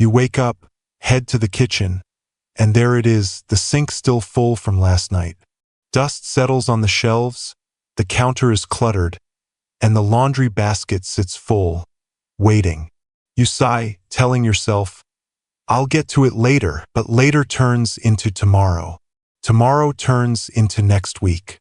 You wake up, head to the kitchen, and there it is, the sink still full from last night. Dust settles on the shelves, the counter is cluttered, and the laundry basket sits full, waiting. You sigh, telling yourself, I'll get to it later, but later turns into tomorrow. Tomorrow turns into next week.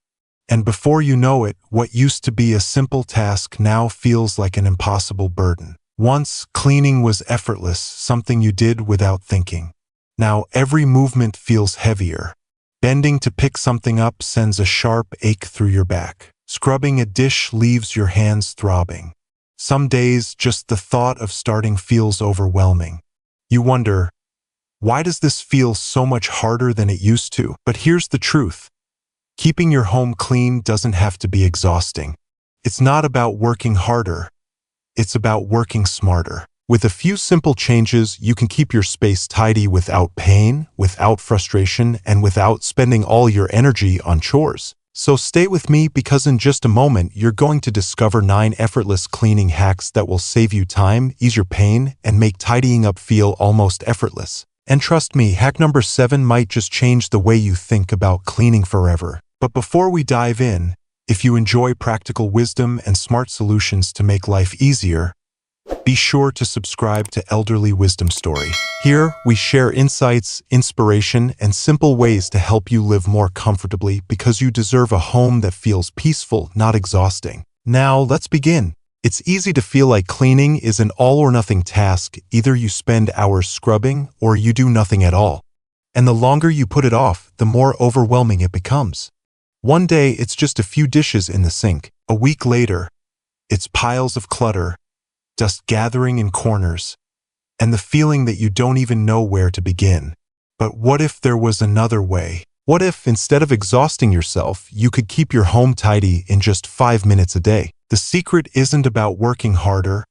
And before you know it, what used to be a simple task now feels like an impossible burden. Once, cleaning was effortless, something you did without thinking. Now, every movement feels heavier. Bending to pick something up sends a sharp ache through your back. Scrubbing a dish leaves your hands throbbing. Some days, just the thought of starting feels overwhelming. You wonder, why does this feel so much harder than it used to? But here's the truth. Keeping your home clean doesn't have to be exhausting. It's not about working harder. It's about working smarter. With a few simple changes, you can keep your space tidy without pain, without frustration, and without spending all your energy on chores. So stay with me because in just a moment, you're going to discover 9 effortless cleaning hacks that will save you time, ease your pain, and make tidying up feel almost effortless. And trust me, hack number 7 might just change the way you think about cleaning forever. But before we dive in, if you enjoy practical wisdom and smart solutions to make life easier, be sure to subscribe to Elderly Wisdom Story. Here, we share insights, inspiration, and simple ways to help you live more comfortably because you deserve a home that feels peaceful, not exhausting. Now, let's begin. It's easy to feel like cleaning is an all-or-nothing task. Either you spend hours scrubbing or you do nothing at all. And the longer you put it off, the more overwhelming it becomes. One day, it's just a few dishes in the sink. A week later, it's piles of clutter, dust gathering in corners, and the feeling that you don't even know where to begin. But what if there was another way? What if, instead of exhausting yourself, you could keep your home tidy in just 5 minutes a day? The secret isn't about working harder,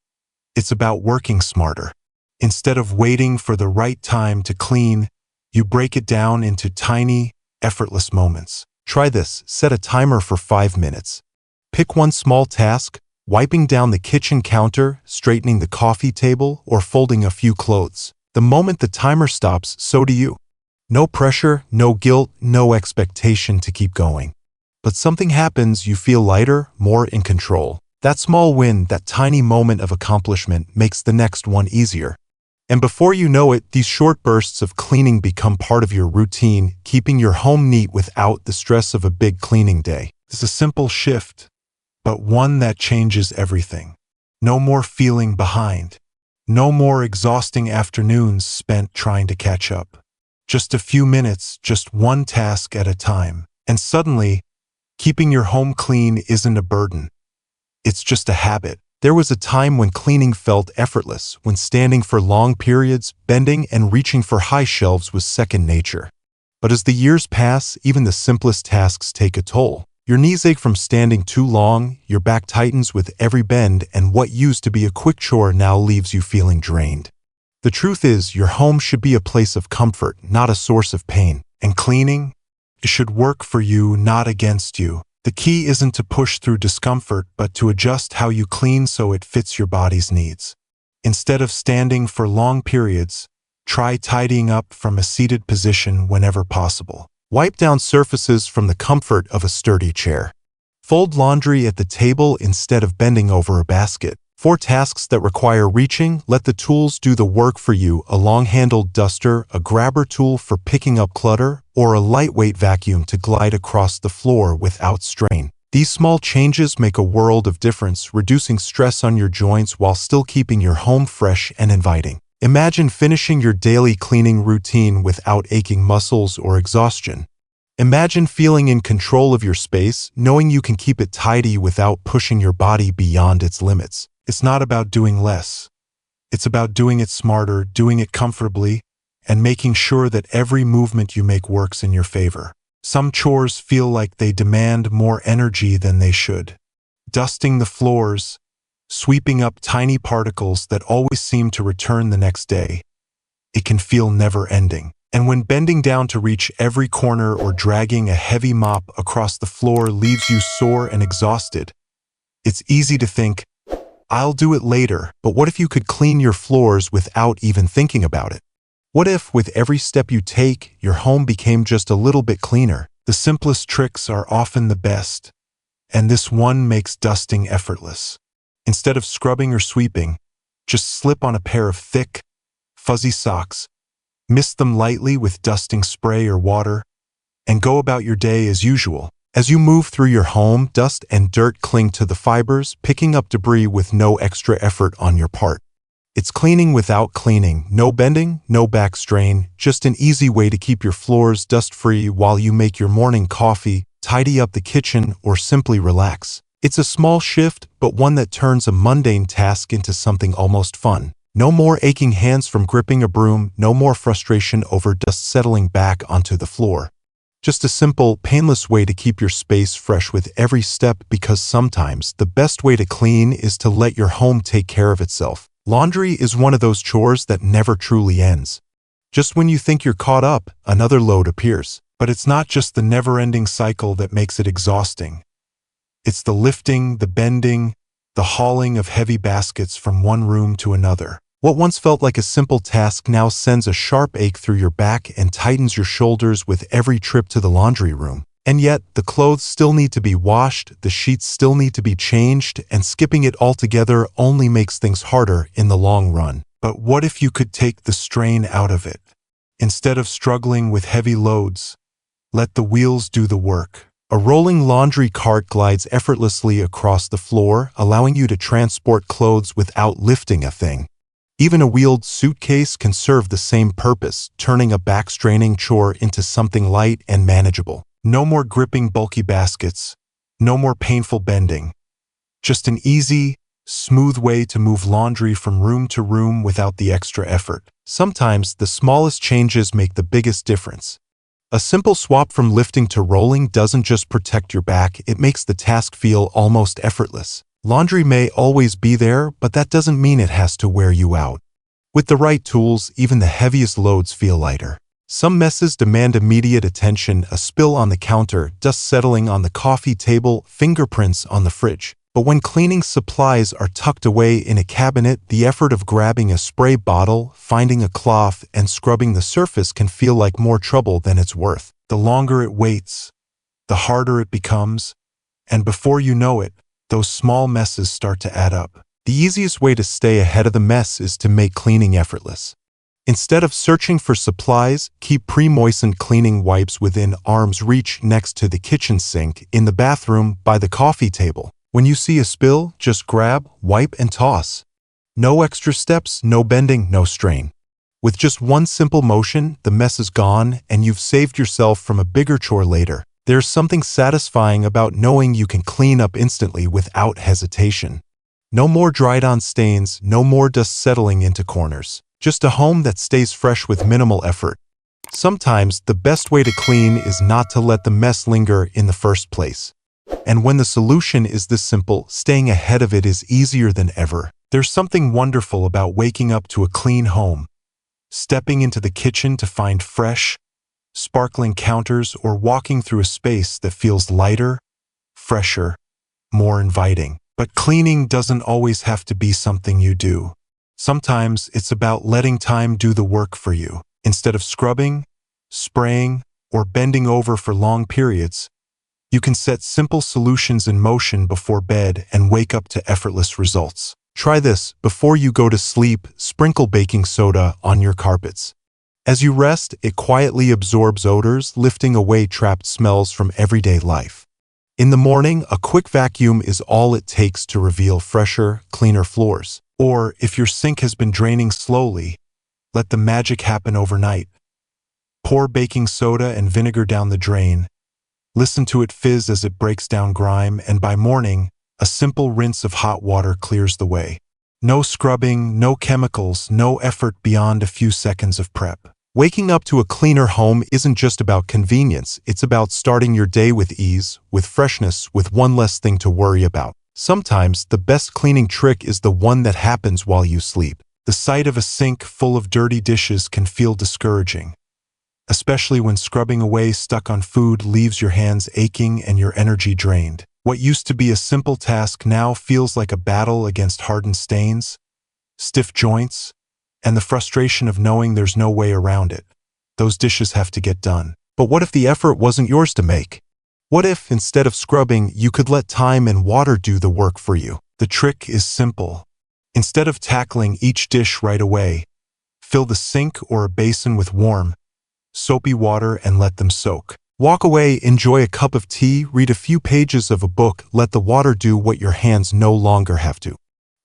it's about working smarter. Instead of waiting for the right time to clean, you break it down into tiny, effortless moments. Try this. Set a timer for 5 minutes. Pick one small task, wiping down the kitchen counter, straightening the coffee table, or folding a few clothes. The moment the timer stops, so do you. No pressure, no guilt, no expectation to keep going. But something happens, you feel lighter, more in control. That small win, that tiny moment of accomplishment makes the next one easier. And before you know it, these short bursts of cleaning become part of your routine, keeping your home neat without the stress of a big cleaning day. It's a simple shift, but one that changes everything. No more feeling behind. No more exhausting afternoons spent trying to catch up. Just a few minutes, just one task at a time. And suddenly, keeping your home clean isn't a burden. It's just a habit. There was a time when cleaning felt effortless, when standing for long periods, bending and reaching for high shelves was second nature. But as the years pass, even the simplest tasks take a toll. Your knees ache from standing too long, your back tightens with every bend, and what used to be a quick chore now leaves you feeling drained. The truth is, your home should be a place of comfort, not a source of pain. And cleaning? It should work for you, not against you. The key isn't to push through discomfort, but to adjust how you clean so it fits your body's needs. Instead of standing for long periods, try tidying up from a seated position whenever possible. Wipe down surfaces from the comfort of a sturdy chair. Fold laundry at the table instead of bending over a basket. For tasks that require reaching, let the tools do the work for you: a long-handled duster, a grabber tool for picking up clutter, or a lightweight vacuum to glide across the floor without strain. These small changes make a world of difference, reducing stress on your joints while still keeping your home fresh and inviting. Imagine finishing your daily cleaning routine without aching muscles or exhaustion. Imagine feeling in control of your space, knowing you can keep it tidy without pushing your body beyond its limits. It's not about doing less. It's about doing it smarter, doing it comfortably, and making sure that every movement you make works in your favor. Some chores feel like they demand more energy than they should. Dusting the floors, sweeping up tiny particles that always seem to return the next day. It can feel never-ending. And when bending down to reach every corner or dragging a heavy mop across the floor leaves you sore and exhausted, it's easy to think, "I'll do it later." But what if you could clean your floors without even thinking about it? What if, with every step you take, your home became just a little bit cleaner? The simplest tricks are often the best, and this one makes dusting effortless. Instead of scrubbing or sweeping, just slip on a pair of thick, fuzzy socks, mist them lightly with dusting spray or water, and go about your day as usual. As you move through your home, dust and dirt cling to the fibers, picking up debris with no extra effort on your part. It's cleaning without cleaning. No bending, no back strain, just an easy way to keep your floors dust-free while you make your morning coffee, tidy up the kitchen, or simply relax. It's a small shift, but one that turns a mundane task into something almost fun. No more aching hands from gripping a broom, no more frustration over dust settling back onto the floor. Just a simple, painless way to keep your space fresh with every step, because sometimes the best way to clean is to let your home take care of itself. Laundry is one of those chores that never truly ends. Just when you think you're caught up, another load appears. But it's not just the never-ending cycle that makes it exhausting. It's the lifting, the bending, the hauling of heavy baskets from one room to another. What once felt like a simple task now sends a sharp ache through your back and tightens your shoulders with every trip to the laundry room. And yet, the clothes still need to be washed, the sheets still need to be changed, and skipping it altogether only makes things harder in the long run. But what if you could take the strain out of it? Instead of struggling with heavy loads, let the wheels do the work. A rolling laundry cart glides effortlessly across the floor, allowing you to transport clothes without lifting a thing. Even a wheeled suitcase can serve the same purpose, turning a back-straining chore into something light and manageable. No more gripping bulky baskets, no more painful bending. Just an easy, smooth way to move laundry from room to room without the extra effort. Sometimes the smallest changes make the biggest difference. A simple swap from lifting to rolling doesn't just protect your back, it makes the task feel almost effortless. Laundry may always be there, but that doesn't mean it has to wear you out. With the right tools, even the heaviest loads feel lighter. Some messes demand immediate attention: a spill on the counter, dust settling on the coffee table, fingerprints on the fridge. But when cleaning supplies are tucked away in a cabinet, the effort of grabbing a spray bottle, finding a cloth, and scrubbing the surface can feel like more trouble than it's worth. The longer it waits, the harder it becomes, and before you know it, those small messes start to add up. The easiest way to stay ahead of the mess is to make cleaning effortless. Instead of searching for supplies, keep pre-moistened cleaning wipes within arm's reach next to the kitchen sink, in the bathroom, by the coffee table. When you see a spill, just grab, wipe, and toss. No extra steps, no bending, no strain. With just one simple motion, the mess is gone, and you've saved yourself from a bigger chore later. There's something satisfying about knowing you can clean up instantly without hesitation. No more dried-on stains, no more dust settling into corners. Just a home that stays fresh with minimal effort. Sometimes the best way to clean is not to let the mess linger in the first place. And when the solution is this simple, staying ahead of it is easier than ever. There's something wonderful about waking up to a clean home, stepping into the kitchen to find fresh, sparkling counters, or walking through a space that feels lighter, fresher, more inviting. But cleaning doesn't always have to be something you do. Sometimes it's about letting time do the work for you. Instead of scrubbing, spraying, or bending over for long periods, you can set simple solutions in motion before bed and wake up to effortless results. Try this: before you go to sleep, sprinkle baking soda on your carpets. As you rest, it quietly absorbs odors, lifting away trapped smells from everyday life. In the morning, a quick vacuum is all it takes to reveal fresher, cleaner floors. Or, if your sink has been draining slowly, let the magic happen overnight. Pour baking soda and vinegar down the drain. Listen to it fizz as it breaks down grime, and by morning, a simple rinse of hot water clears the way. No scrubbing, no chemicals, no effort beyond a few seconds of prep. Waking up to a cleaner home isn't just about convenience, it's about starting your day with ease, with freshness, with one less thing to worry about. Sometimes, the best cleaning trick is the one that happens while you sleep. The sight of a sink full of dirty dishes can feel discouraging, especially when scrubbing away stuck on food leaves your hands aching and your energy drained. What used to be a simple task now feels like a battle against hardened stains, stiff joints, and the frustration of knowing there's no way around it. Those dishes have to get done. But what if the effort wasn't yours to make? What if, instead of scrubbing, you could let time and water do the work for you? The trick is simple. Instead of tackling each dish right away, fill the sink or a basin with warm, soapy water and let them soak. Walk away, enjoy a cup of tea, read a few pages of a book, let the water do what your hands no longer have to.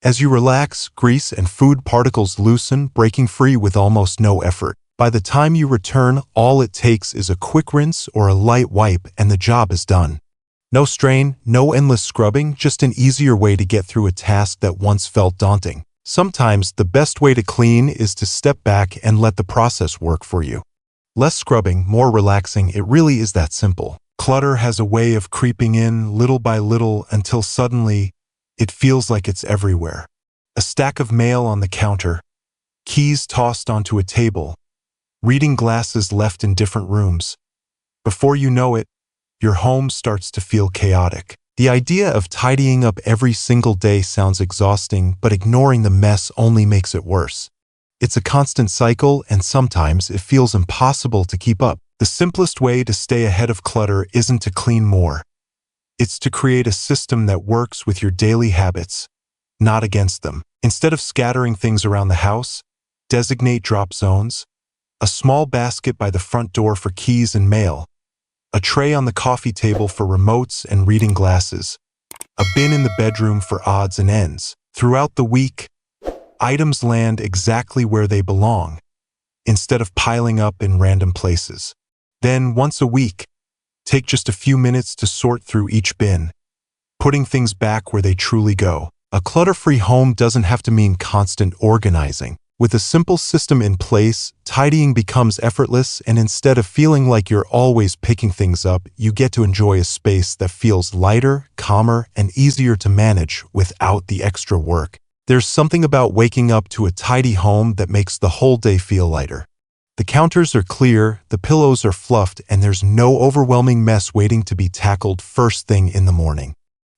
As you relax, grease and food particles loosen, breaking free with almost no effort. By the time you return, all it takes is a quick rinse or a light wipe and the job is done. No strain, no endless scrubbing, just an easier way to get through a task that once felt daunting. Sometimes the best way to clean is to step back and let the process work for you. Less scrubbing, more relaxing, it really is that simple. Clutter has a way of creeping in little by little until suddenly it feels like it's everywhere. A stack of mail on the counter, keys tossed onto a table, reading glasses left in different rooms. Before you know it, your home starts to feel chaotic. The idea of tidying up every single day sounds exhausting, but ignoring the mess only makes it worse. It's a constant cycle, and sometimes it feels impossible to keep up. The simplest way to stay ahead of clutter isn't to clean more. It's to create a system that works with your daily habits, not against them. Instead of scattering things around the house, designate drop zones, a small basket by the front door for keys and mail, a tray on the coffee table for remotes and reading glasses, a bin in the bedroom for odds and ends. Throughout the week, items land exactly where they belong, instead of piling up in random places. Then, once a week, take just a few minutes to sort through each bin, putting things back where they truly go. A clutter-free home doesn't have to mean constant organizing. With a simple system in place, tidying becomes effortless, and instead of feeling like you're always picking things up, you get to enjoy a space that feels lighter, calmer, and easier to manage without the extra work. There's something about waking up to a tidy home that makes the whole day feel lighter. The counters are clear, the pillows are fluffed, and there's no overwhelming mess waiting to be tackled first thing in the morning.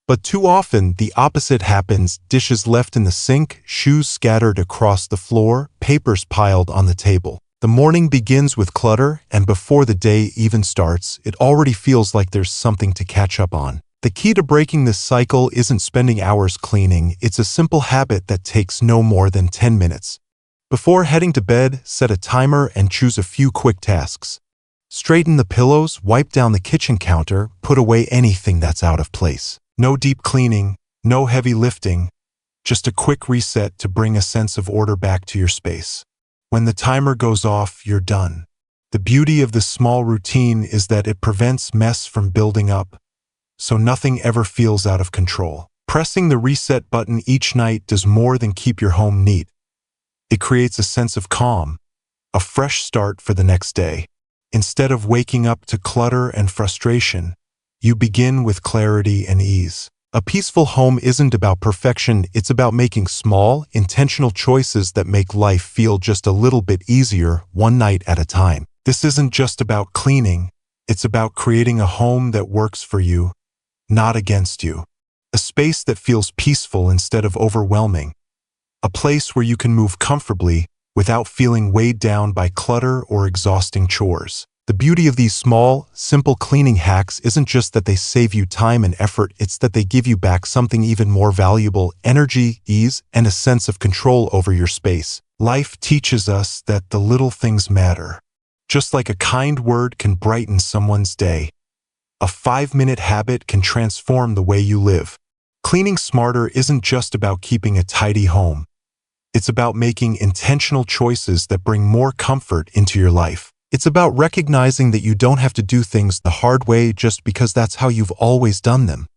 But too often, the opposite happens: dishes left in the sink, shoes scattered across the floor, papers piled on the table. The morning begins with clutter, and before the day even starts, it already feels like there's something to catch up on. The key to breaking this cycle isn't spending hours cleaning, it's a simple habit that takes no more than 10 minutes. Before heading to bed, set a timer and choose a few quick tasks. Straighten the pillows, wipe down the kitchen counter, put away anything that's out of place. No deep cleaning, no heavy lifting, just a quick reset to bring a sense of order back to your space. When the timer goes off, you're done. The beauty of this small routine is that it prevents mess from building up, so nothing ever feels out of control. Pressing the reset button each night does more than keep your home neat. It creates a sense of calm, a fresh start for the next day. Instead of waking up to clutter and frustration, you begin with clarity and ease. A peaceful home isn't about perfection, it's about making small, intentional choices that make life feel just a little bit easier, one night at a time. This isn't just about cleaning, it's about creating a home that works for you, not against you. A space that feels peaceful instead of overwhelming. A place where you can move comfortably without feeling weighed down by clutter or exhausting chores. The beauty of these small, simple cleaning hacks isn't just that they save you time and effort, it's that they give you back something even more valuable: energy, ease, and a sense of control over your space. Life teaches us that the little things matter. Just like a kind word can brighten someone's day, a 5-minute habit can transform the way you live. Cleaning smarter isn't just about keeping a tidy home. It's about making intentional choices that bring more comfort into your life. It's about recognizing that you don't have to do things the hard way just because that's how you've always done them.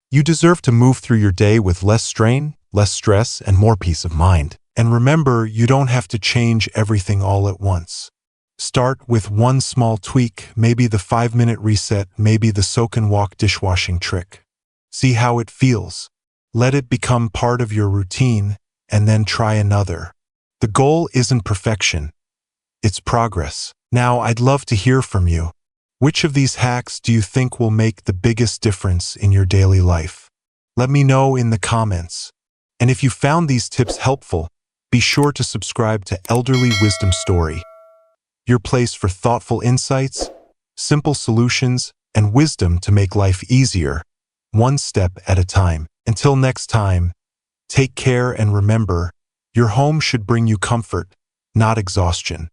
You deserve to move through your day with less strain, less stress, and more peace of mind. And remember, you don't have to change everything all at once. Start with one small tweak, maybe the 5-minute reset, maybe the soak and walk dishwashing trick. See how it feels. Let it become part of your routine, and then try another. The goal isn't perfection, it's progress. Now, I'd love to hear from you. Which of these hacks do you think will make the biggest difference in your daily life? Let me know in the comments. And if you found these tips helpful, be sure to subscribe to Elderly Wisdom Story, your place for thoughtful insights, simple solutions, and wisdom to make life easier, one step at a time. Until next time, take care and remember, your home should bring you comfort, not exhaustion.